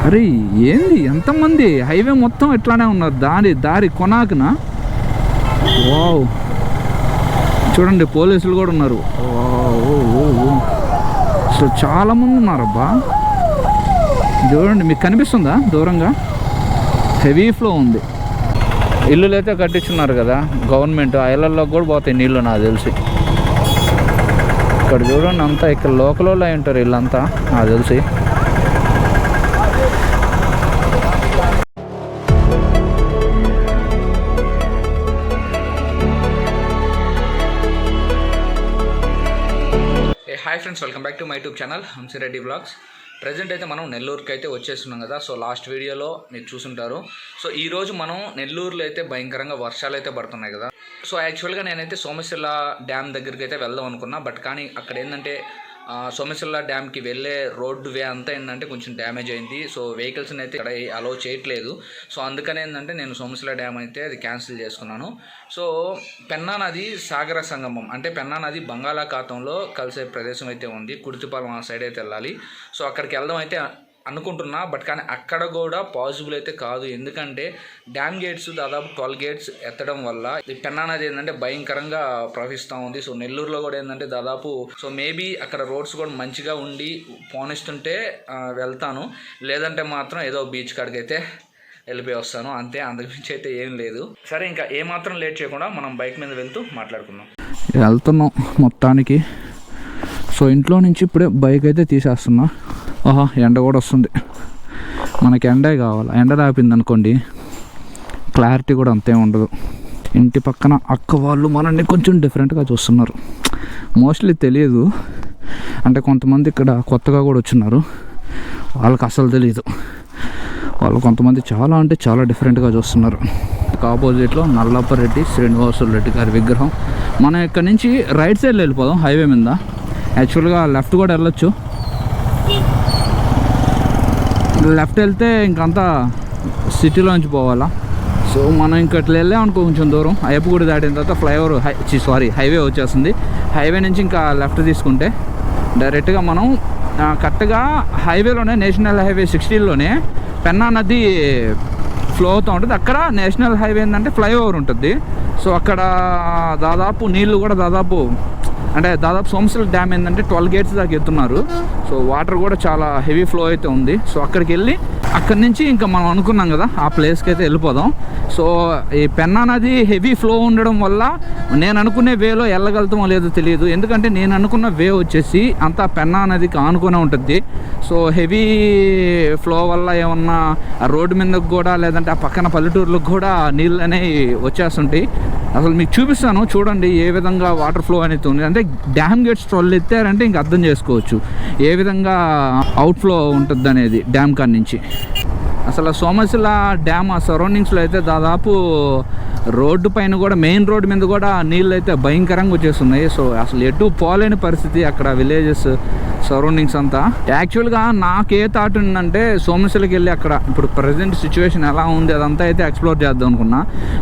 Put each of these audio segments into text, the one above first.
అరే ఏంది ఎంతమంది, హైవే మొత్తం ఇట్లానే ఉన్నారు, దారి కొనాకన. వావ్, చూడండి పోలీసులు కూడా ఉన్నారు. సో చాలామంది ఉన్నారబ్బా. చూడండి, మీకు కనిపిస్తుందా దూరంగా? హెవీ ఫ్లో ఉంది. ఇల్లులు అయితే కట్టించున్నారు కదా గవర్నమెంట్, ఆ ఇళ్ళల్లో కూడా పోతాయి నీళ్ళు నాకు తెలిసి. ఇక్కడ చూడండి అంతా, ఇక్కడ లోకల్ వాళ్ళు అయి ఉంటారు వీళ్ళంతా నాకు తెలిసి. Hi friends, welcome back to my YouTube channel Hamsireddy vlogs. Present అయితే మనం నెల్లూరుకి అయితే వచ్చేస్తున్నాం కదా. సో లాస్ట్ వీడియోలో మీరు చూసుంటారు. సో ఈరోజు మనం నెల్లూరులో అయితే భయంకరంగా వర్షాలు అయితే పడుతున్నాయి కదా. సో యాక్చువల్గా నేనైతే సోమశిల డ్యామ్ దగ్గరికి అయితే వెళ్దాం అనుకున్నా. బట్ కానీ అక్కడ ఏంటంటే సోమశిల డ్యామ్కి వెళ్ళే రోడ్డు వే అంతా ఏంటంటే కొంచెం డ్యామేజ్ అయింది. సో వెహికల్స్ని అయితే ఇక్కడ అలో చేయట్లేదు. సో అందుకని ఏంటంటే నేను సోమశిల డ్యామ్ అయితే అది క్యాన్సిల్ చేసుకున్నాను. సో పెన్నా నది సాగర సంగమం అంటే పెన్నా నది బంగాళాఖాతంలో కలిసే ప్రదేశం అయితే ఉంది. కుర్తిపాలెం ఆ సైడ్ అయితే వెళ్ళాలి. సో అక్కడికి వెళ్దాం అయితే అనుకుంటున్నా. బట్ కానీ అక్కడ కూడా పాసిబుల్ అయితే కాదు. ఎందుకంటే డ్యామ్ గేట్స్ దాదాపు 12 గేట్స్ ఎత్తడం వల్ల ఈ పెన్నా నది ఏంటంటే భయంకరంగా ప్రవహిస్తూ ఉంది. సో నెల్లూరులో కూడా ఏంటంటే దాదాపు సో మేబీ అక్కడ రోడ్స్ కూడా మంచిగా ఉండి పోనిస్తుంటే వెళ్తాను. లేదంటే మాత్రం ఏదో బీచ్ కాడికి అయితే వెళ్ళిపోయి వస్తాను అంతే. అంతకుమించి అయితే ఏం లేదు. సరే, ఇంకా ఏమాత్రం లేట్ చేయకుండా మనం బైక్ మీద వెళ్తూ మాట్లాడుకుందాం. వెళ్తున్నాం మొత్తానికి. సో ఇంట్లో నుంచి ఇప్పుడే బైక్ అయితే తీసేస్తున్నా. ఎండ కూడా వస్తుంది. మనకి ఎండే కావాలి. ఎండ రాపింది అనుకోండి క్లారిటీ కూడా అంతే ఉండదు. ఇంటి పక్కన అక్క వాళ్ళు మనల్ని కొంచెం డిఫరెంట్గా చూస్తున్నారు. మోస్ట్లీ తెలియదు, అంటే కొంతమంది ఇక్కడ కొత్తగా కూడా వచ్చిన్నారు, వాళ్ళకి అసలు తెలియదు. వాళ్ళు కొంతమంది చాలా అంటే చాలా డిఫరెంట్గా చూస్తున్నారు. ఆపోజిట్లో నల్లప్పరెడ్డి శ్రీనివాసులు రెడ్డి గారి విగ్రహం. మనం ఇక్కడ నుంచి రైట్ సైడ్లో వెళ్ళిపోదాం హైవే మీద. యాక్చువల్గా లెఫ్ట్ కూడా వెళ్ళొచ్చు. లెఫ్ట్ వెళ్తే ఇంకంతా సిటీలోంచి పోవాలా. సో మనం ఇంకట్లా వెళ్ళామనుకో కొంచెం దూరం, అయ్యప్పగూడ దాటిన తర్వాత ఫ్లైఓవర్ హైవే వచ్చేస్తుంది. హైవే నుంచి ఇంకా లెఫ్ట్ తీసుకుంటే డైరెక్ట్గా మనం కరెక్ట్గా హైవేలోనే నేషనల్ హైవే 16లోనే పెన్నా నది ఫ్లో అవుతూ ఉంటుంది. అక్కడ నేషనల్ హైవే ఏంటంటే ఫ్లైఓవర్ ఉంటుంది. సో అక్కడ దాదాపు నీళ్ళు కూడా దాదాపు సోమశిల డ్యామ్ ఏంటంటే 12 గేట్స్ దాకా ఎత్తున్నారు. సో వాటర్ కూడా చాలా హెవీ ఫ్లో అయితే ఉంది. సో అక్కడికి వెళ్ళి అక్కడి నుంచి ఇంకా మనం అనుకున్నాం కదా ఆ ప్లేస్కి అయితే వెళ్ళిపోదాం. సో ఈ పెన్నా నది హెవీ ఫ్లో ఉండడం వల్ల నేను అనుకునే వేలో వెళ్ళగలుగుతామో లేదో తెలియదు. ఎందుకంటే నేను అనుకున్న వే వచ్చేసి అంతా పెన్నా నదికి ఆనుకునే ఉంటుంది. సో హెవీ ఫ్లో వల్ల ఏమన్నా రోడ్డు మీదకి కూడా లేదంటే ఆ పక్కన పల్లెటూరులకు కూడా నీళ్ళు అనేవి వచ్చేస్తుంటాయి. అసలు మీకు చూపిస్తాను చూడండి ఏ విధంగా వాటర్ ఫ్లో అనేది ఉంది. అంటే డ్యామ్ గేట్స్ 12 ఎత్తారంటే ఇంక అర్థం చేసుకోవచ్చు ఏ విధంగా అవుట్ ఫ్లో ఉంటుంది అనేది డ్యామ్ కాడ నుంచి. అసలు సోమశిల డ్యామ్ ఆ సరౌండింగ్స్లో అయితే దాదాపు రోడ్డు పైన కూడా మెయిన్ రోడ్డు మీద కూడా నీళ్ళు అయితే భయంకరంగా వచ్చేస్తున్నాయి. సో అసలు ఎటు పోలేని పరిస్థితి అక్కడ విలేజెస్ సరౌండింగ్స్ అంతా. యాక్చువల్గా నాకు ఏ థాట్ ఉందంటే సోమశిలకి వెళ్ళి అక్కడ ఇప్పుడు ప్రజెంట్ సిచ్యువేషన్ ఎలా ఉంది అదంతా అయితే ఎక్స్ప్లోర్ చేద్దాం అనుకున్నా.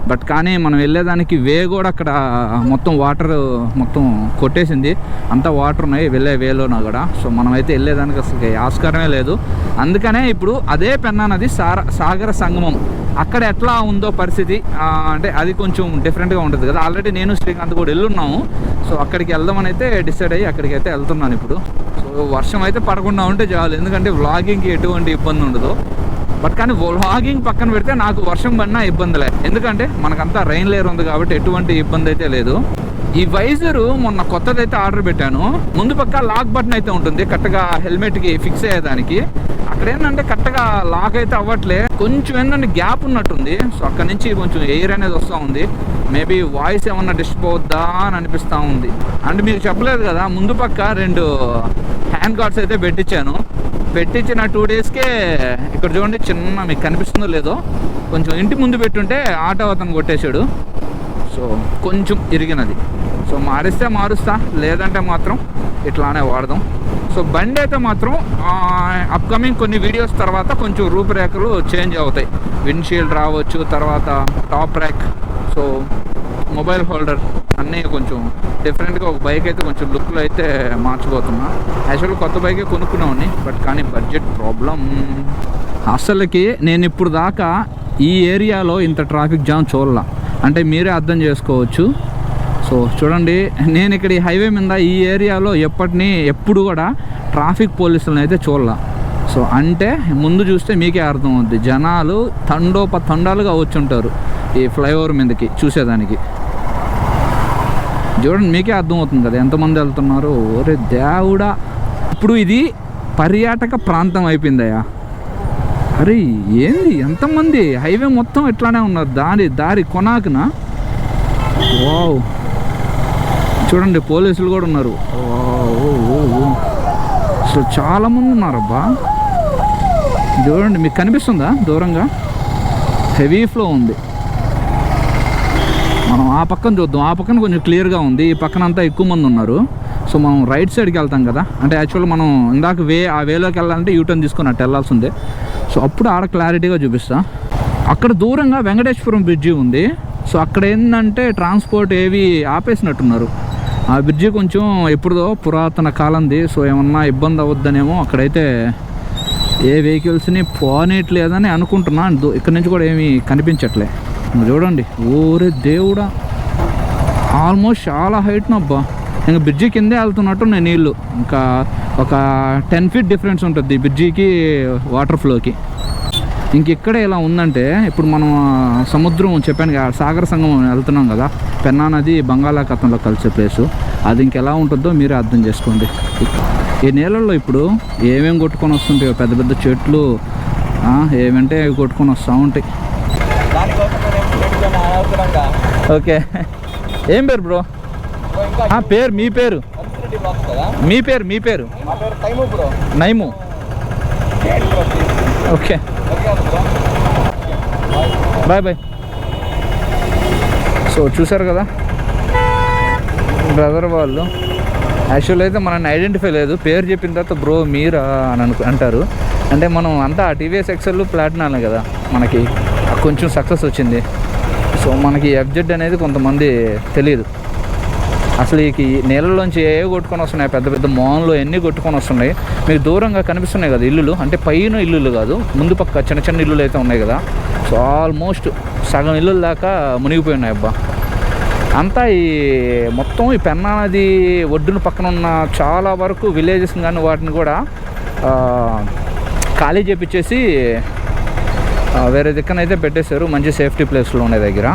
బట్ కానీ మనం వెళ్ళేదానికి వే కూడా అక్కడ మొత్తం వాటర్ మొత్తం కొట్టేసింది, అంతా వాటర్ ఉన్నాయి వెళ్ళే వేలోనా కూడా. సో మనం అయితే వెళ్ళేదానికి అసలు ఆస్కారమే లేదు. అందుకనే ఇప్పుడు అదే పెన్నా నది సాగర సంగమం అక్కడ ఎట్లా ఉందో పరిస్థితి అంటే అది కొంచెం డిఫరెంట్గా ఉంటుంది కదా. ఆల్రెడీ నేను శ్రీకాంత్ కూడా వెళ్ళున్నాము. సో అక్కడికి వెళ్దామని అయితే డిసైడ్ అయ్యి అక్కడికి అయితే వెళ్తున్నాను ఇప్పుడు. సో వర్షం అయితే పడకుండా ఉంటే చాలు, ఎందుకంటే వ్లాగింగ్కి ఎటువంటి ఇబ్బంది ఉండదు. బట్ కానీ వ్లాగింగ్ పక్కన పెడితే నాకు వర్షం పడినా ఇబ్బందిలే, ఎందుకంటే మనకంతా రెయిన్ లేయర్ ఉంది కాబట్టి ఎటువంటి ఇబ్బంది అయితే లేదు. ఈ వైజరు మొన్న కొత్తదైతే ఆర్డర్ పెట్టాను. ముందు పక్క లాక్ బటన్ అయితే ఉంటుంది కరెక్ట్గా హెల్మెట్కి ఫిక్స్ అయ్యేదానికి. అక్కడ ఏంటంటే కరెక్ట్గా లాక్ అయితే అవ్వట్లే, కొంచెం ఏంటంటే గ్యాప్ ఉన్నట్టుంది. సో అక్కడ నుంచి కొంచెం ఎయిర్ అనేది వస్తూ ఉంది. మేబీ వాయిస్ ఏమన్నా డిస్టర్బ్ అవుద్దా అని అనిపిస్తూ ఉంది. అంటే మీకు చెప్పలేదు కదా, ముందు పక్క 2 హ్యాండ్ గార్డ్స్ అయితే పెట్టించిన 2 డేస్కే ఇక్కడ చూడండి చిన్న, మీకు కనిపిస్తుందో లేదో, కొంచెం ఇంటి ముందు పెట్టుంటే ఆటో అతను కొట్టేశాడు. సో కొంచెం ఇరిగినది. సో మారుస్తా, లేదంటే మాత్రం ఇట్లానే వాడదాం. సో బండి అయితే మాత్రం అప్కమింగ్ కొన్ని వీడియోస్ తర్వాత కొంచెం రూపురేఖలు చేంజ్ అవుతాయి. విండ్షీల్డ్ రావచ్చు, తర్వాత top rack, so mobile holder అన్నీ కొంచెం డిఫరెంట్గా ఒక బైక్ అయితే కొంచెం లుక్లో అయితే మార్చిపోతున్నా. యాక్చువల్గా కొత్త బైకే కొనుక్కున్నామని, బట్ కానీ బడ్జెట్ ప్రాబ్లం. అసలుకి నేను ఇప్పుడు దాకా ఈ ఏరియాలో ఇంత ట్రాఫిక్ జామ్ చూడాల, అంటే మీరే అర్థం చేసుకోవచ్చు. సో చూడండి, నేను ఇక్కడ ఈ హైవే మీద ఈ ఏరియాలో ఎప్పుడు కూడా ట్రాఫిక్ పోలీసులను అయితే చూడాల. సో అంటే ముందు చూస్తే మీకే అర్థం అవుద్ది, జనాలు తండాలుగా వచ్చుంటారు ఈ ఫ్లైఓవర్ మీదకి చూసేదానికి. చూడండి, మీకే అర్థమవుతుంది కదా ఎంతమంది వెళ్తున్నారు. ఒరే దేవుడా, ఇప్పుడు ఇది పర్యాటక ప్రాంతం అయిపోయిందయ్యా. అరే ఏంది ఎంతమంది, హైవే మొత్తం ఇట్లానే ఉన్నారు దారి కొనాకన. వావ్, చూడండి పోలీసులు కూడా ఉన్నారు. సో చాలామంది ఉన్నారబ్బా. చూడండి, మీకు కనిపిస్తుందా దూరంగా హెవీ ఫ్లో ఉంది. మనం ఆ పక్కన చూద్దాం, ఆ పక్కన కొంచెం క్లియర్గా ఉంది, ఈ పక్కన అంతా ఎక్కువ మంది ఉన్నారు. సో మనం రైట్ సైడ్కి వెళ్తాం కదా, అంటే యాక్చువల్గా మనం ఇందాక ఆ వేలోకి వెళ్ళాలంటే యూటర్న్ తీసుకొని అట్టు వెళ్ళాల్సి ఉంది. సో అప్పుడు ఆడ క్లారిటీగా చూపిస్తా. అక్కడ దూరంగా వెంకటేశ్వరం బ్రిడ్జి ఉంది. సో అక్కడ ఏంటంటే ట్రాన్స్పోర్ట్ ఏవి ఆపేసినట్టున్నారు. ఆ బ్రిడ్జి కొంచెం ఎప్పుడుదో పురాతన కాలంది. సో ఏమన్నా ఇబ్బంది అవద్దనేమో అక్కడైతే ఏ వెహికల్స్ని పోనీయట్లేదని అనుకుంటున్నా. ఇక్కడ నుంచి కూడా ఏమీ కనిపించట్లే. చూడండి, ఓరే దేవుడా, ఆల్మోస్ట్ చాలా హైట్నబ్బా. ఇంకా బ్రిడ్జి కిందే వెళ్తున్నట్టు నేను నీళ్ళు. ఇంకా ఒక 10 feet డిఫరెన్స్ ఉంటుంది బ్రిడ్జికి వాటర్ ఫ్లోకి. ఇంక ఇక్కడే ఇలా ఉందంటే, ఇప్పుడు మనం సముద్రం చెప్పాను కదా, సాగర సంగమం వెళ్తున్నాం కదా, పెన్నా నది బంగాళాఖాతంలో కలిసే ప్లేసు. అది ఇంకెలా ఉంటుందో మీరే అర్థం చేసుకోండి. ఈ నీళ్ళల్లో ఇప్పుడు ఏమేమి కొట్టుకొని వస్తుంటాయో, పెద్ద పెద్ద చెట్లు ఏమంటే అవి కొట్టుకొని వస్తూ ఉంటాయి. ఓకే, ఏం పేరు బ్రో? పేరు మీ పేరు నైము. Okay, bye. సో చూసారు కదా బ్రదర్ వాళ్ళు. యాక్చువల్ అయితే మనల్ని ఐడెంటిఫై లేదు, పేరు చెప్పిన తర్వాత బ్రో మీరా అని అంటారు. అంటే మనం అంతా టీవీఎస్ ఎక్సెల్ ప్లాటినాలే కదా, మనకి కొంచెం సక్సెస్ వచ్చింది. సో మనకి ఎఫ్జెడ్ అనేది కొంతమంది తెలియదు. అసలు ఈ నీళ్ళలోంచి ఏ కొట్టుకొని వస్తున్నాయి, పెద్ద పెద్ద మాన్లు ఎన్ని కొట్టుకొని వస్తున్నాయి. మీకు దూరంగా కనిపిస్తున్నాయి కదా ఇల్లులు, అంటే పైన ఇల్లులు కాదు, ముందు పక్క చిన్న చిన్న ఇల్లులు అయితే ఉన్నాయి కదా. సో ఆల్మోస్ట్ సగం ఇల్లుల దాకా మునిగిపోయి ఉన్నాయి అబ్బా. అంతా ఈ మొత్తం ఈ పెన్నా నది ఒడ్డున పక్కన ఉన్న చాలా వరకు విలేజెస్ కానీ వాటిని కూడా ఖాళీ చేపించేసి వేరే దిక్కనైతే పెట్టేశారు, మంచి సేఫ్టీ ప్లేస్లో ఉండే దగ్గర.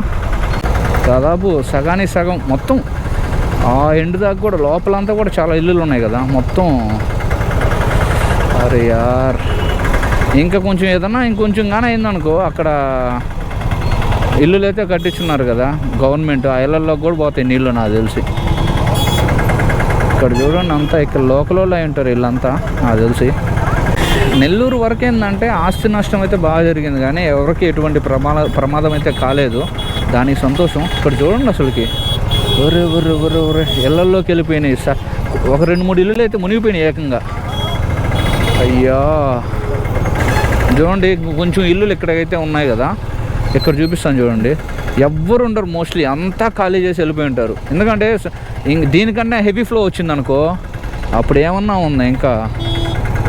దాదాపు సగానికి సగం మొత్తం ఆ ఎండ్ దాకా కూడా లోపలంతా కూడా చాలా ఇల్లులు ఉన్నాయి కదా మొత్తం. అరే యార్, ఇంకా కొంచెం ఏదన్నా ఇంకొంచెం కానీ అయిందనుకో, అక్కడ ఇల్లులు అయితే కట్టించున్నారు కదా గవర్నమెంట్, ఆ ఇళ్ళల్లో కూడా పోతాయి నీళ్ళు నాకు తెలిసి. ఇక్కడ చూడండి అంతా ఇక్కడ లోకల్ వాళ్ళు అయి ఉంటారు వీళ్ళంతా నాకు తెలిసి. నెల్లూరు వరకు ఏంటంటే ఆస్తి నష్టం అయితే బాగా జరిగింది, కానీ ఎవరికి ఎటువంటి ప్రమాదం అయితే కాలేదు, దానికి సంతోషం. ఇక్కడ చూడండి అసలుకి ఒరే ఇళ్ళల్లోకి వెళ్ళిపోయినాయి. ఒక 2-3 ఇల్లులు అయితే మునిగిపోయినాయి ఏకంగా. అయ్యా చూడండి, కొంచెం ఇల్లులు ఇక్కడైతే ఉన్నాయి కదా, ఇక్కడ చూపిస్తాను చూడండి. ఎవ్వరు ఉండరు, మోస్ట్లీ అంతా ఖాళీ చేసి వెళ్ళిపోయి ఉంటారు. ఎందుకంటే దీనికన్నా హెవీ ఫ్లో వచ్చిందనుకో అప్పుడు ఏమన్నా ఉందా ఇంకా.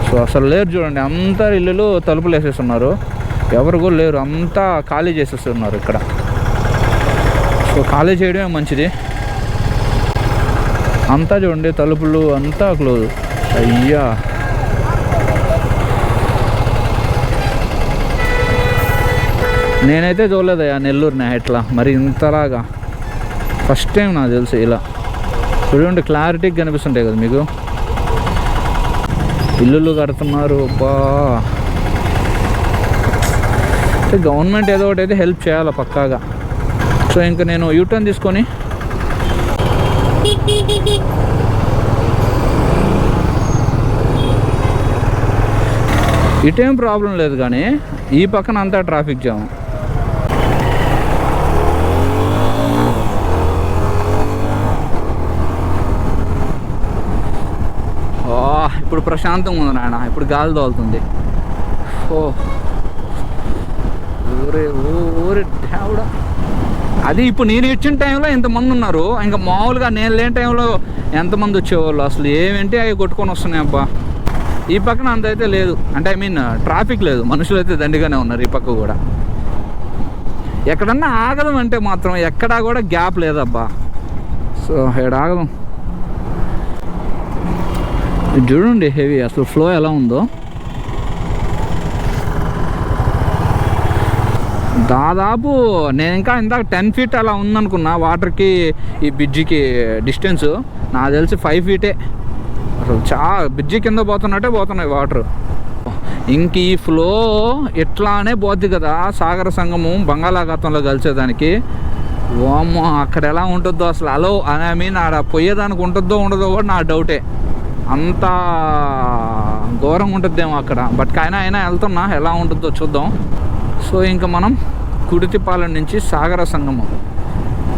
సో అసలు లేరు చూడండి, అంతా ఇల్లులు తలుపులు వేసేస్తున్నారు, ఎవరు కూడా లేరు, అంతా ఖాళీ చేసేస్తున్నారు ఇక్కడ. సో ఖాళీ చేయడమే మంచిది. అంతా చూడండి తలుపులు అంతా క్లోజ్. అయ్యా నేనైతే చూడలేదయ్యా నెల్లూరుని ఇట్లా మరి ఇంతలాగా, ఫస్ట్ టైం నాకు తెలుసు ఇలా. చూడండి క్లారిటీగా కనిపిస్తుంటాయి కదా మీకు, ఇల్లులు కడుతున్నారు. అబ్బా, గవర్నమెంట్ ఏదో ఒకటి అయితే హెల్ప్ చేయాలి పక్కాగా. సో ఇంకా నేను యూటర్న్ తీసుకొని ఇటేం ప్రాబ్లం లేదు, కానీ ఈ పక్కన అంతా ట్రాఫిక్ జామ్. ఇప్పుడు ప్రశాంతంగా ఉంది నాయన, ఇప్పుడు గాలి తోలుతుంది. ఊరే దేవుడా, అది ఇప్పుడు నేను ఇచ్చిన టైంలో ఎంతమంది ఉన్నారు, ఇంకా మామూలుగా నేను లేని టైంలో ఎంతమంది వచ్చేవాళ్ళు. అసలు ఏమేంటి అవి కొట్టుకొని వస్తున్నాయి అబ్బా. ఈ పక్కన అంత అయితే లేదు, అంటే ఐ మీన్ ట్రాఫిక్ లేదు, మనుషులు అయితే దండిగానే ఉన్నారు ఈ పక్క కూడా. ఎక్కడన్నా ఆగదాం అంటే మాత్రం ఎక్కడా కూడా గ్యాప్ లేదబ్బా. సో ఇక్కడ ఆగదాం. చూడండి హెవీ అసలు ఫ్లో ఎలా ఉందో. దాదాపు నేను ఇంకా ఇందాక 10 feet అలా ఉందనుకున్నా వాటర్కి ఈ బ్రిడ్జికి డిస్టెన్స్. నాకు తెలిసి 5 feet అసలు బ్రిడ్జి కింద పోతున్నాయి వాటర్. ఇంక ఈ ఫ్లో ఎట్లానే పోద్ది కదా సాగర సంగమం బంగాళాఖాతంలో కలిసేదానికి. వామ్మో అక్కడ ఎలా ఉంటుందో అసలు అలో ఐ మీన్ ఆడ పోయేదానికి ఉంటుందో ఉండదో కూడా నా డౌటే. అంత ఘోరంగా ఉంటుందేమో అక్కడ. బట్ అయినా వెళ్తున్నా, ఎలా ఉంటుందో చూద్దాం. సో ఇంకా మనం కుడితిపాలెం నుంచి సాగర సంగమం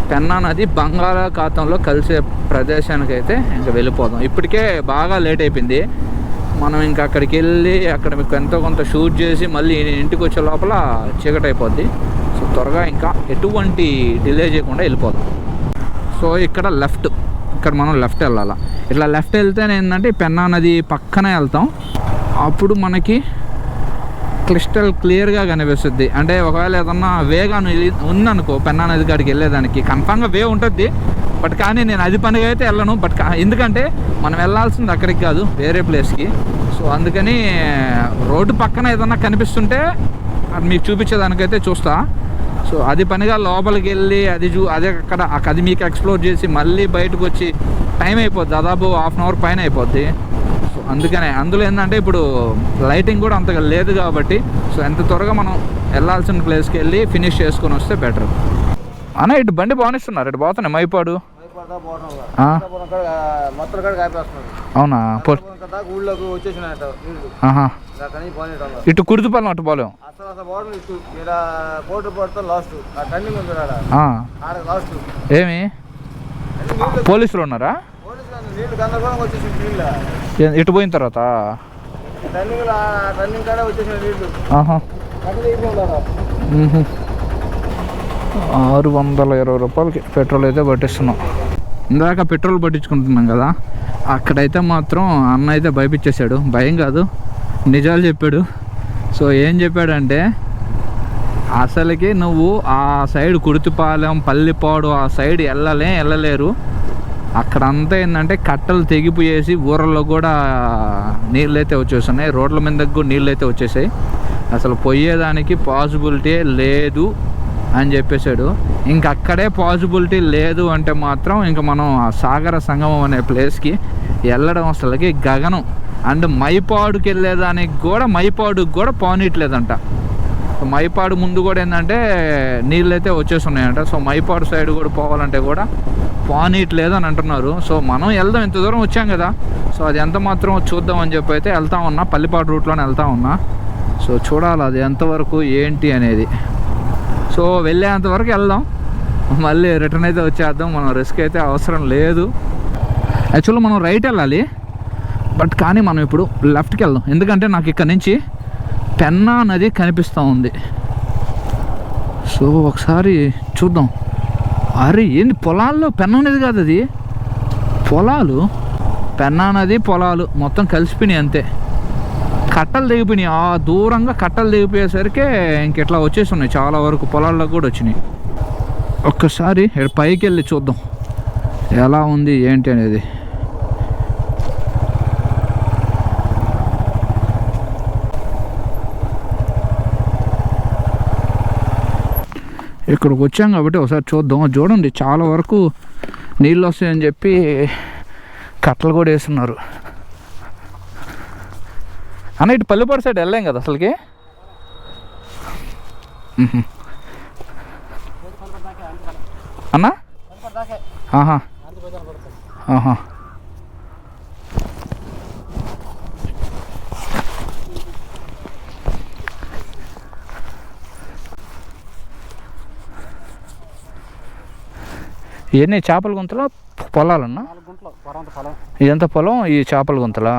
పెన్నా నది బంగాళాఖాతంలో కలిసే ప్రదేశానికి అయితే ఇంకా వెళ్ళిపోదాం. ఇప్పటికే బాగా లేట్ అయిపోయింది. మనం ఇంకా అక్కడికి వెళ్ళి అక్కడ మీకు ఎంతో కొంత షూట్ చేసి మళ్ళీ ఇంటికి వచ్చే లోపల చీకటి అయిపోద్ది. సో త్వరగా ఇంకా ఎటువంటి డిలే చేయకుండా వెళ్ళిపోదాం. సో ఇక్కడ మనం లెఫ్ట్ వెళ్ళాలా. ఇట్లా లెఫ్ట్ వెళ్తేనే ఏంటంటే పెన్నా నది పక్కనే వెళ్తాం. అప్పుడు మనకి క్రిస్టల్ క్లియర్గా కనిపిస్తుంది. అంటే ఒకవేళ ఏదన్నా వేగాను ఉందనుకో పెన్నా నది కాడికి వెళ్ళేదానికి కన్ఫామ్గా వే ఉంటుంది. బట్ కానీ నేను అది పనిగా అయితే వెళ్ళను. బట్ ఎందుకంటే మనం వెళ్ళాల్సింది అక్కడికి కాదు, వేరే ప్లేస్కి. సో అందుకని రోడ్డు పక్కన ఏదన్నా కనిపిస్తుంటే అది మీకు చూపించేదానికైతే చూస్తా. సో అది పనిగా లోపలికి వెళ్ళి అది మీకు ఎక్స్ప్లోర్ చేసి మళ్ళీ బయటకు వచ్చి టైం అయిపోద్ది, దాదాపు 1/2 hour పైన అయిపోద్ది. సో అందులో ఏంటంటే ఇప్పుడు లైటింగ్ కూడా అంతగా లేదు కాబట్టి సో ఎంత త్వరగా మనం వెళ్ళాల్సిన ప్లేస్కి వెళ్ళి ఫినిష్ చేసుకొని వస్తే బెటర్. అన్న ఇటు బండి బాగునిస్తున్నారు, ఇటు పోతున్నాయి మైపాడు. అవునా? ఇటు కుర్తుపాలెం అటు పోలేం. ఏమి పోలీసులు ఉన్నారా? ఇటు పోయిన తర్వాత 620 రూపాయలకి పెట్రోల్ అయితే పట్టిస్తున్నాం. ఇందాక పెట్రోల్ పట్టించుకుంటున్నాం కదా, అక్కడైతే మాత్రం అన్న అయితే భయపించేశాడు. భయం కాదు, నిజాలు చెప్పాడు. సో ఏం చెప్పాడంటే అసలుకి నువ్వు ఆ సైడ్ కుర్తిపాలెం పల్లిపాడు ఆ సైడ్ వెళ్ళలేరు. అక్కడంతా ఏంటంటే కట్టలు తెగిపోయేసి ఊరల్లో కూడా నీళ్ళు అయితే వచ్చేస్తున్నాయి, రోడ్ల మీదకి కూడా నీళ్ళు అయితే వచ్చేసాయి. అసలు పోయేదానికి పాసిబిలిటీ లేదు అని చెప్పేశాడు. ఇంక అక్కడే పాసిబిలిటీ లేదు అంటే మాత్రం ఇంకా మనం ఆ సాగర సంగమం అనే ప్లేస్కి వెళ్ళడం అసలుకి గగనం. అండ్ మైపాడుకి వెళ్ళేదానికి కూడా మైపాడుకి కూడా పోనీయట్లేదంట. మైపాడు ముందు కూడా ఏంటంటే నీళ్ళు అయితే వచ్చేస్తున్నాయంట. సో మైపాడు సైడ్ కూడా పోవాలంటే కూడా పోనీయట్లేదు అని అంటున్నారు. సో మనం వెళ్దాం, ఇంత దూరం వచ్చాం కదా, సో అది ఎంత మాత్రం చూద్దాం అని చెప్పి అయితే వెళ్తా ఉన్నా. పల్లిపాడు రూట్లోనే వెళ్తా ఉన్నా. సో చూడాలి అది ఎంతవరకు ఏంటి అనేది. సో వెళ్ళేంతవరకు వెళ్దాం, మళ్ళీ రిటర్న్ అయితే వచ్చేద్దాం. మనం రిస్క్ అయితే అవసరం లేదు. యాక్చువల్గా మనం రైట్ వెళ్ళాలి, బట్ కానీ మనం ఇప్పుడు లెఫ్ట్కి వెళ్దాం. ఎందుకంటే నాకు ఇక్కడ నుంచి పెన్నా నది కనిపిస్తూ ఉంది. సో ఒకసారి చూద్దాం. అరే ఏంది పొలాల్లో పెన్నా నది కాదు, అది పొలాలు. పెన్నా నది పొలాలు మొత్తం కలిసిపోయినాయి అంతే. కట్టలు దిగిపోయినాయి, ఆ దూరంగా కట్టలు దిగిపోయేసరికి ఇంకెట్లా వచ్చేసి ఉన్నాయి, చాలా వరకు పొలాల్లో కూడా వచ్చినాయి. ఒక్కసారి పైకి వెళ్ళి చూద్దాం ఎలా ఉంది ఏంటి అనేది. ఇక్కడికి వచ్చాం కాబట్టి ఒకసారి చూద్దాం. చూడండి చాలా వరకు నీళ్ళు వస్తాయని చెప్పి కట్టలు కూడా వేస్తున్నారు. అన్న ఇటు పల్లిపాడు సైడ్ వెళ్ళాం కదా అసలుకి. అన్నా ఆహా ఆహా ఇవన్నీ చేపల గుంతలా పొలాలన్నా? ఇదంతా పొలం, ఈ చేపల గుంతలా?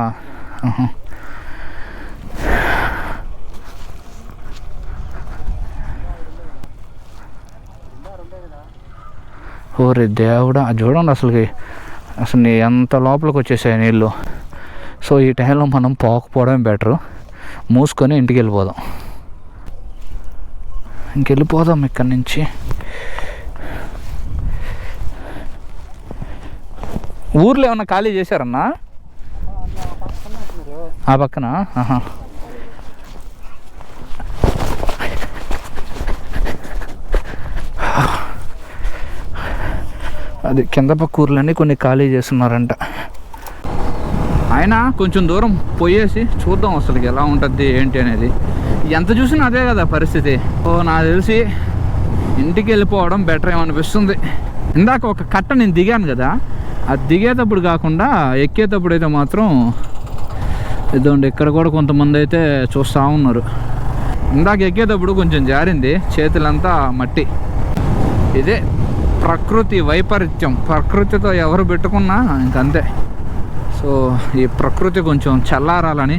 ఓరే దేవుడా, చూడండి అసలు ఎంత లోపలికి వచ్చేసాయి నీళ్ళు. సో ఈ టైంలో మనం పోకపోవడం బెటరు. మూసుకొని ఇంటికి వెళ్ళిపోదాం. ఇంకెళ్ళిపోదాం ఇక్కడి నుంచి. ఊర్లో ఏమన్నా ఖాళీ చేశారన్నా ఆ పక్కన? అది కింద పక్క ఊర్లన్నీ కొన్ని ఖాళీ చేస్తున్నారంట. అయినా కొంచెం దూరం పోయేసి చూద్దాం అసలు ఎలా ఉంటుంది ఏంటి అనేది. ఎంత చూసినా అదే కదా పరిస్థితి. నాకు తెలిసి ఇంటికి వెళ్ళిపోవడం బెటర్ ఏమనిపిస్తుంది. ఇందాక ఒక కట్ట నేను దిగాను కదా, అది దిగేటప్పుడు కాకుండా ఎక్కేటప్పుడు అయితే మాత్రం ఇదండి, ఇక్కడ కూడా కొంతమంది అయితే చూస్తూ ఉన్నారు. ఇందాక ఎక్కేటప్పుడు కొంచెం జారింది, చేతులంతా మట్టి. ఇదే ప్రకృతి వైపరీత్యం. ప్రకృతితో ఎవరు పెట్టుకున్నా ఇంకంతే. సో ఈ ప్రకృతి కొంచెం చల్లారాలని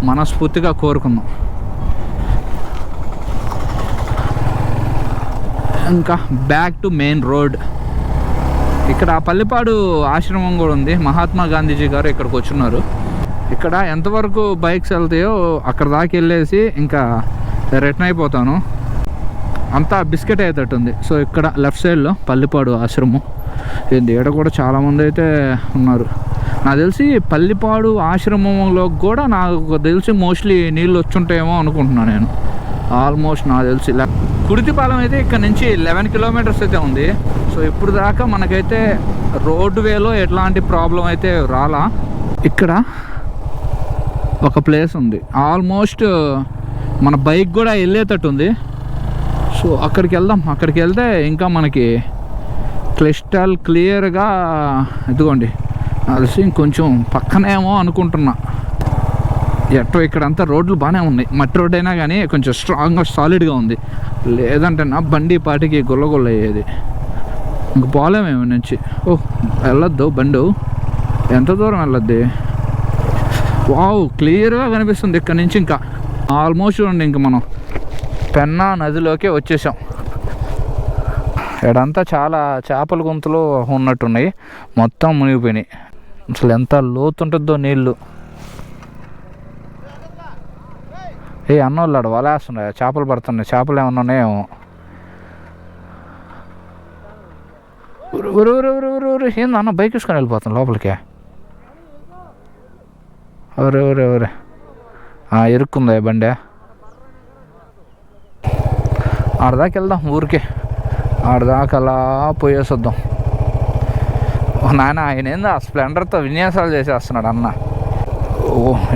మనస్ఫూర్తిగా కోరుకుందాం. ఇంకా బ్యాక్ టు మెయిన్ రోడ్. ఇక్కడ పల్లిపాడు ఆశ్రమం కూడా ఉంది. మహాత్మా గాంధీజీ గారు ఇక్కడికి వచ్చున్నారు. ఇక్కడ ఎంతవరకు బైక్స్ వెళ్తాయో అక్కడ దాకా వెళ్ళేసి ఇంకా రిటర్న్ అయిపోతాను. అంతా బిస్కెట్ అయ్యేటట్టుంది. సో ఇక్కడ లెఫ్ట్ సైడ్లో పల్లిపాడు ఆశ్రమం. ఈడ కూడా చాలామంది అయితే ఉన్నారు. నాకు తెలిసి పల్లిపాడు ఆశ్రమంలో కూడా నాకు తెలిసి మోస్ట్లీ నీళ్ళు వచ్చుంటాయేమో అనుకుంటున్నాను నేను. ఆల్మోస్ట్ నాకు తెలిసి కుడితిపాలెం అయితే ఇక్కడ నుంచి 11 కిలోమీటర్స్ అయితే ఉంది. సో ఇప్పుడు దాకా మనకైతే రోడ్ వేలో ఎట్లాంటి ప్రాబ్లం అయితే రాలా. ఇక్కడ ఒక ప్లేస్ ఉంది, ఆల్మోస్ట్ మన బైక్ కూడా వెళ్ళేటట్టు ఉంది. సో అక్కడికి వెళ్దాం. అక్కడికి వెళ్తే ఇంకా మనకి క్లిస్టల్ క్లియర్గా ఇదిగోండి అలసి ఇంకొంచెం పక్కనేమో అనుకుంటున్నా. ఎట్టో ఇక్కడంతా రోడ్లు బాగానే ఉన్నాయి. మట్టి రోడ్ అయినా కానీ కొంచెం స్ట్రాంగ్గా సాలిడ్గా ఉంది. లేదంటే నా బండి పాటికి గుల్లగుల్ల అయ్యేది. ఇంక పోలేమేమో నుంచి. వెళ్ళొద్దు బండు. ఎంత దూరం వెళ్ళొద్ది? వావ్, క్లియర్గా కనిపిస్తుంది ఇక్కడ నుంచి. ఇంకా ఆల్మోస్ట్ చూడండి, ఇంక మనం పెన్నా నదిలోకే వచ్చేసాం. ఇక్కడంతా చాలా చేపల గుంతలు ఉన్నట్టున్నాయి, మొత్తం మునిగిపోయినాయి. అసలు ఎంత లోతుంటుందో నీళ్ళు. అన్నోళ్ళాడు వలేస్తున్నాయి, చేపలు పడుతున్నాయి. చేపలు ఏమన్నా ఉన్నాయేమో. ఏంది అన్న బైక్ వేసుకొని వెళ్ళిపోతాను లోపలికి? ఎవరే ఇరుక్కుందా బండి? ఆడదాకా వెళ్దాం ఊరికే. ఆడదాకా అలా పోయేసొద్దాం. నాయన ఆయన ఏందో ఆ స్ప్లెండర్తో విన్యాసాలు చేసేస్తున్నాడు అన్న.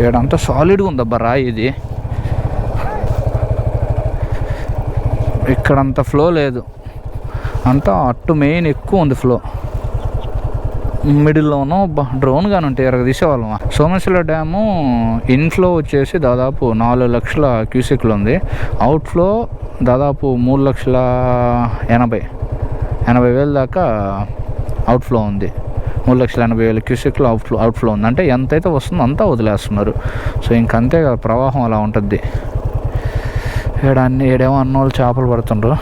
ఏడంతా సాలిడ్గా ఉందబ్బా రాయి ఇది. ఇక్కడంత ఫ్లో లేదు, అంతా అట్టు మెయిన్ ఎక్కువ ఉంది ఫ్లో. మిడిల్లోనూ డ్రోన్ కానీ ఉంటే ఎరగ తీసేవాళ్ళం. సోమశిల డ్యాము ఇన్ఫ్లో వచ్చేసి దాదాపు 4 లక్షల క్యూసెక్లు ఉంది. అవుట్ఫ్లో దాదాపు 3,80,000 దాకా అవుట్ఫ్లో ఉంది. 3,80,000 క్యూసెక్లు అవుట్ఫ్లో ఉంది. అంటే ఎంతైతే వస్తుందో అంతా వదిలేస్తున్నారు. సో ఇంకంతే కదా, ప్రవాహం అలా ఉంటుంది. ఏడేమో అన్నోళ్ళు చేపలు పడుతుండ్రు.